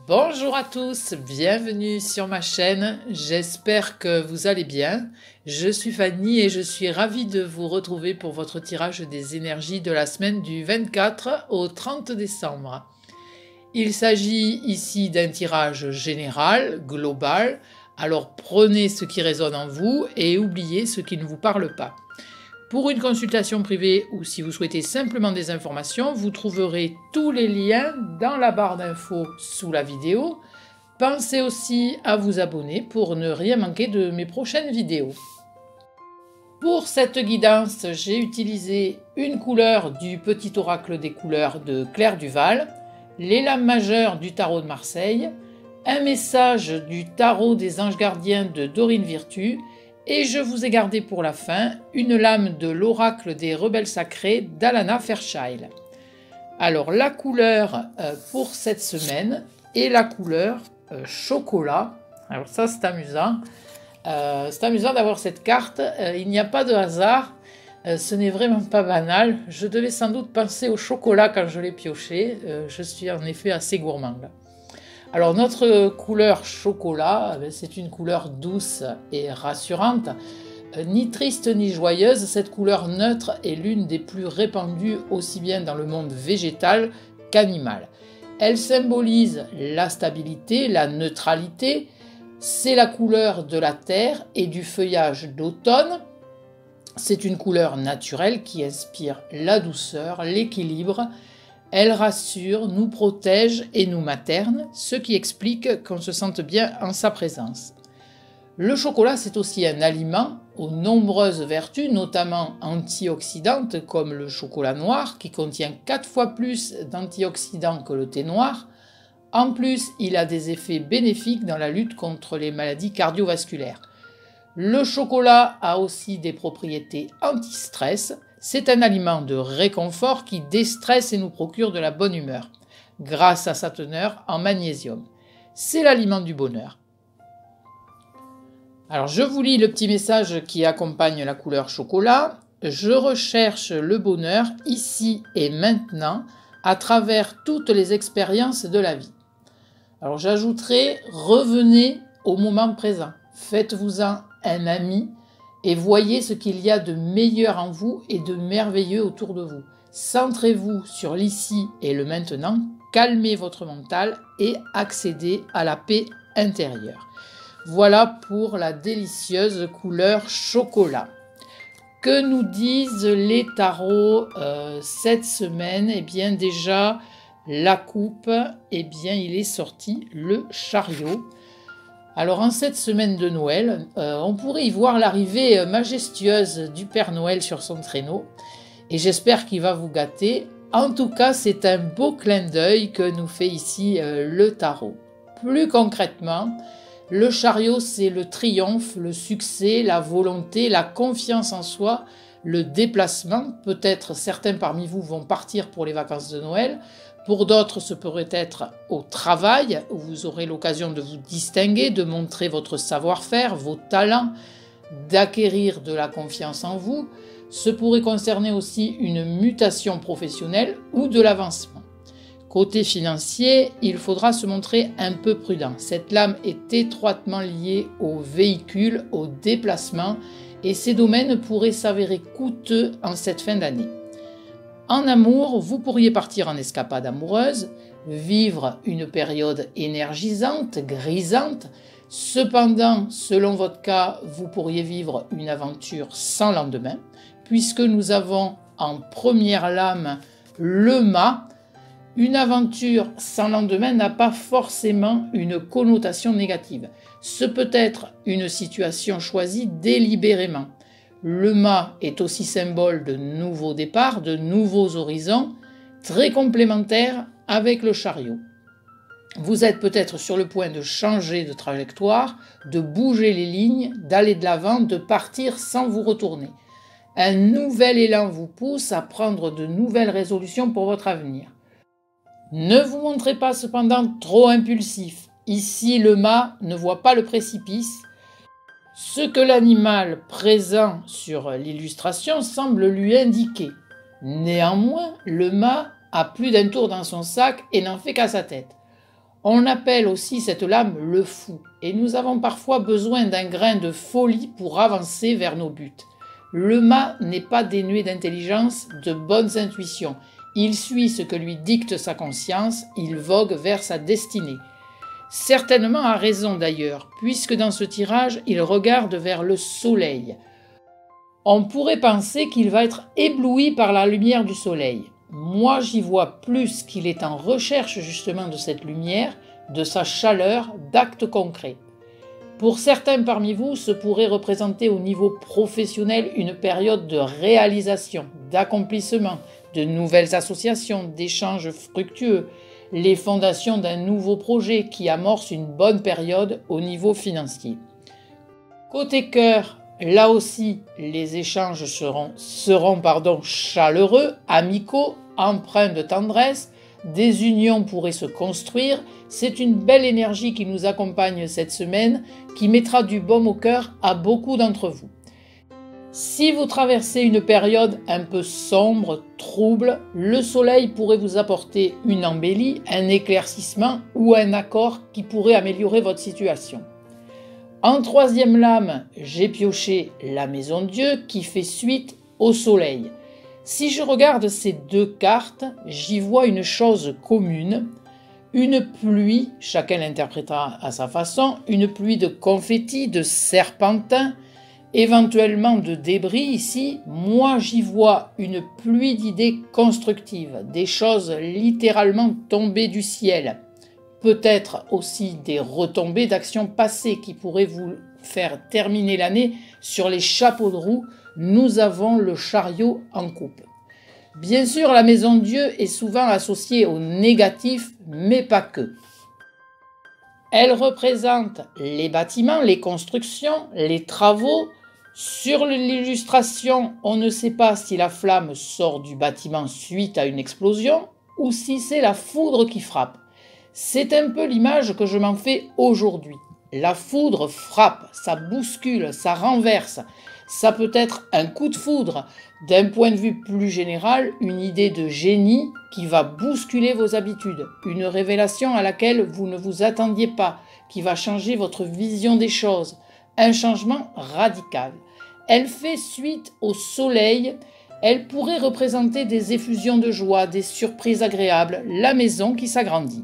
Bonjour à tous, bienvenue sur ma chaîne, j'espère que vous allez bien. Je suis Fanny et je suis ravie de vous retrouver pour votre tirage des énergies de la semaine du 24 au 30 décembre. Il s'agit ici d'un tirage général, global, alors prenez ce qui résonne en vous et oubliez ce qui ne vous parle pas. Pour une consultation privée ou si vous souhaitez simplement des informations, vous trouverez tous les liens dans la barre d'infos sous la vidéo. Pensez aussi à vous abonner pour ne rien manquer de mes prochaines vidéos. Pour cette guidance, j'ai utilisé une couleur du Petit Oracle des couleurs de Claire Duval, les lames majeures du tarot de Marseille, un message du tarot des anges gardiens de Dorine Virtue, et je vous ai gardé pour la fin une lame de l'oracle des rebelles sacrés d'Alana Fairchild. Alors la couleur pour cette semaine est la couleur chocolat. Alors ça c'est amusant. C'est amusant d'avoir cette carte. Il n'y a pas de hasard. Ce n'est vraiment pas banal. Je devais sans doute penser au chocolat quand je l'ai pioché. Je suis en effet assez gourmand là. Alors notre couleur chocolat, c'est une couleur douce et rassurante. Ni triste ni joyeuse, cette couleur neutre est l'une des plus répandues aussi bien dans le monde végétal qu'animal. Elle symbolise la stabilité, la neutralité. C'est la couleur de la terre et du feuillage d'automne. C'est une couleur naturelle qui inspire la douceur, l'équilibre. Elle rassure, nous protège et nous materne, ce qui explique qu'on se sente bien en sa présence. Le chocolat, c'est aussi un aliment aux nombreuses vertus, notamment antioxydantes, comme le chocolat noir, qui contient 4 fois plus d'antioxydants que le thé noir. En plus, il a des effets bénéfiques dans la lutte contre les maladies cardiovasculaires. Le chocolat a aussi des propriétés anti-stress. C'est un aliment de réconfort qui déstresse et nous procure de la bonne humeur, grâce à sa teneur en magnésium. C'est l'aliment du bonheur. Alors je vous lis le petit message qui accompagne la couleur chocolat. Je recherche le bonheur ici et maintenant à travers toutes les expériences de la vie. Alors j'ajouterai, revenez au moment présent. Faites-vous-en un ami et voyez ce qu'il y a de meilleur en vous et de merveilleux autour de vous. Centrez-vous sur l'ici et le maintenant, calmez votre mental et accédez à la paix intérieure. Voilà pour la délicieuse couleur chocolat. Que nous disent les tarots cette semaine? Eh bien déjà, la coupe, eh bien il est sorti le chariot. Alors en cette semaine de Noël, on pourrait y voir l'arrivée majestueuse du Père Noël sur son traîneau et j'espère qu'il va vous gâter. En tout cas, c'est un beau clin d'œil que nous fait ici le tarot. Plus concrètement, le chariot, c'est le triomphe, le succès, la volonté, la confiance en soi, le déplacement. Peut-être certains parmi vous vont partir pour les vacances de Noël. Pour d'autres, ce pourrait être au travail, où vous aurez l'occasion de vous distinguer, de montrer votre savoir-faire, vos talents, d'acquérir de la confiance en vous. Ce pourrait concerner aussi une mutation professionnelle ou de l'avancement. Côté financier, il faudra se montrer un peu prudent. Cette lame est étroitement liée au véhicule, au déplacement, et ces domaines pourraient s'avérer coûteux en cette fin d'année. En amour, vous pourriez partir en escapade amoureuse, vivre une période énergisante, grisante. Cependant, selon votre cas, vous pourriez vivre une aventure sans lendemain, puisque nous avons en première lame le mât. Une aventure sans lendemain n'a pas forcément une connotation négative. Ce peut être une situation choisie délibérément. Le mât est aussi symbole de nouveaux départs, de nouveaux horizons, très complémentaires avec le chariot. Vous êtes peut-être sur le point de changer de trajectoire, de bouger les lignes, d'aller de l'avant, de partir sans vous retourner. Un nouvel élan vous pousse à prendre de nouvelles résolutions pour votre avenir. Ne vous montrez pas cependant trop impulsif. Ici, le mât ne voit pas le précipice. Ce que l'animal présent sur l'illustration semble lui indiquer. Néanmoins, le mât a plus d'un tour dans son sac et n'en fait qu'à sa tête. On appelle aussi cette lame le fou, et nous avons parfois besoin d'un grain de folie pour avancer vers nos buts. Le mât n'est pas dénué d'intelligence, de bonnes intuitions. Il suit ce que lui dicte sa conscience, il vogue vers sa destinée. Certainement à raison d'ailleurs, puisque dans ce tirage, il regarde vers le soleil. On pourrait penser qu'il va être ébloui par la lumière du soleil. Moi, j'y vois plus qu'il est en recherche justement de cette lumière, de sa chaleur, d'actes concrets. Pour certains parmi vous, ce pourrait représenter au niveau professionnel une période de réalisation, d'accomplissement, de nouvelles associations, d'échanges fructueux, les fondations d'un nouveau projet qui amorce une bonne période au niveau financier. Côté cœur, là aussi, les échanges seront chaleureux, amicaux, empreints de tendresse, des unions pourraient se construire. C'est une belle énergie qui nous accompagne cette semaine, qui mettra du baume au cœur à beaucoup d'entre vous. Si vous traversez une période un peu sombre, trouble, le soleil pourrait vous apporter une embellie, un éclaircissement ou un accord qui pourrait améliorer votre situation. En troisième lame, j'ai pioché la maison Dieu qui fait suite au soleil. Si je regarde ces deux cartes, j'y vois une chose commune, une pluie, chacun l'interprétera à sa façon, une pluie de confettis, de serpentins, éventuellement de débris ici. Moi j'y vois une pluie d'idées constructives, des choses littéralement tombées du ciel. Peut-être aussi des retombées d'actions passées qui pourraient vous faire terminer l'année sur les chapeaux de roue. Nous avons le chariot en coupe. Bien sûr, la maison Dieu est souvent associée au négatif, mais pas que. Elle représente les bâtiments, les constructions, les travaux. Sur l'illustration, on ne sait pas si la flamme sort du bâtiment suite à une explosion ou si c'est la foudre qui frappe. C'est un peu l'image que je m'en fais aujourd'hui. La foudre frappe, ça bouscule, ça renverse. Ça peut être un coup de foudre. D'un point de vue plus général, une idée de génie qui va bousculer vos habitudes. Une révélation à laquelle vous ne vous attendiez pas, qui va changer votre vision des choses. Un changement radical. Elle fait suite au soleil. Elle pourrait représenter des effusions de joie, des surprises agréables, la maison qui s'agrandit.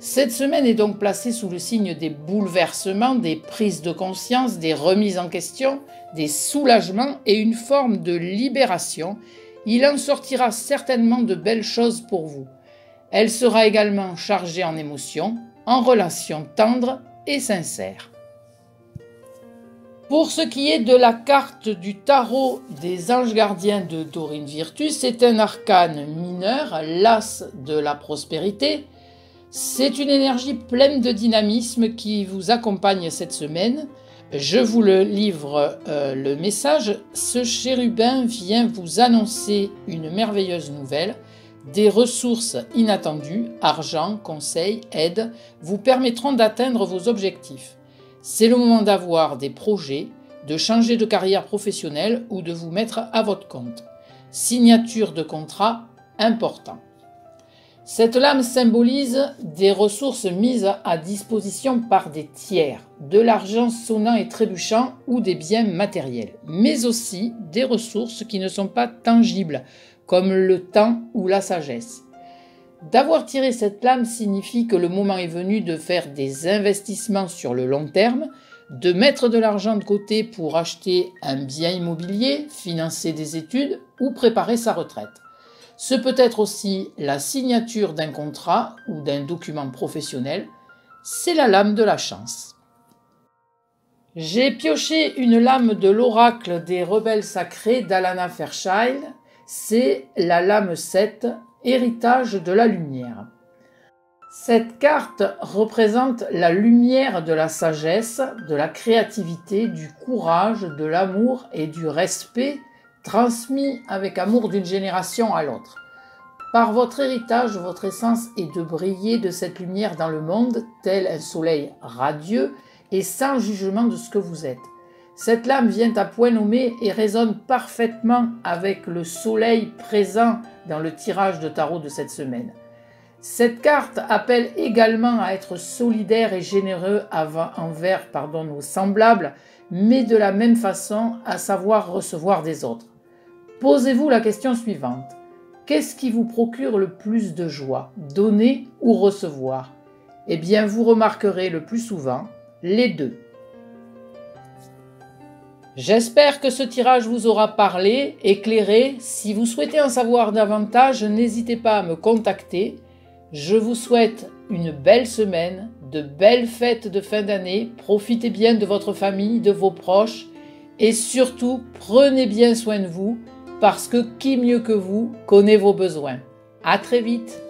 Cette semaine est donc placée sous le signe des bouleversements, des prises de conscience, des remises en question, des soulagements et une forme de libération. Il en sortira certainement de belles choses pour vous. Elle sera également chargée en émotions, en relations tendres et sincères. Pour ce qui est de la carte du tarot des anges gardiens de Dorine Virtus, c'est un arcane mineur, l'as de la prospérité. C'est une énergie pleine de dynamisme qui vous accompagne cette semaine. Je vous le livre le message. Ce chérubin vient vous annoncer une merveilleuse nouvelle. Des ressources inattendues, argent, conseils, aide, vous permettront d'atteindre vos objectifs. C'est le moment d'avoir des projets, de changer de carrière professionnelle ou de vous mettre à votre compte. Signature de contrat important. Cette lame symbolise des ressources mises à disposition par des tiers, de l'argent sonnant et trébuchant ou des biens matériels, mais aussi des ressources qui ne sont pas tangibles, comme le temps ou la sagesse. D'avoir tiré cette lame signifie que le moment est venu de faire des investissements sur le long terme, de mettre de l'argent de côté pour acheter un bien immobilier, financer des études ou préparer sa retraite. Ce peut être aussi la signature d'un contrat ou d'un document professionnel. C'est la lame de la chance. J'ai pioché une lame de l'oracle des rebelles sacrés d'Alana Fairchild. C'est la lame 7, héritage de la lumière. Cette carte représente la lumière de la sagesse, de la créativité, du courage, de l'amour et du respect transmis avec amour d'une génération à l'autre. Par votre héritage, votre essence est de briller de cette lumière dans le monde, tel un soleil radieux et sans jugement de ce que vous êtes. Cette lame vient à point nommé et résonne parfaitement avec le soleil présent dans le tirage de tarot de cette semaine. Cette carte appelle également à être solidaire et généreux envers nos semblables, mais de la même façon à savoir recevoir des autres. Posez-vous la question suivante. Qu'est-ce qui vous procure le plus de joie, donner ou recevoir? Eh bien, vous remarquerez le plus souvent les deux. J'espère que ce tirage vous aura parlé, éclairé. Si vous souhaitez en savoir davantage, n'hésitez pas à me contacter. Je vous souhaite une belle semaine, de belles fêtes de fin d'année. Profitez bien de votre famille, de vos proches et surtout, prenez bien soin de vous parce que qui mieux que vous connaît vos besoins. À très vite!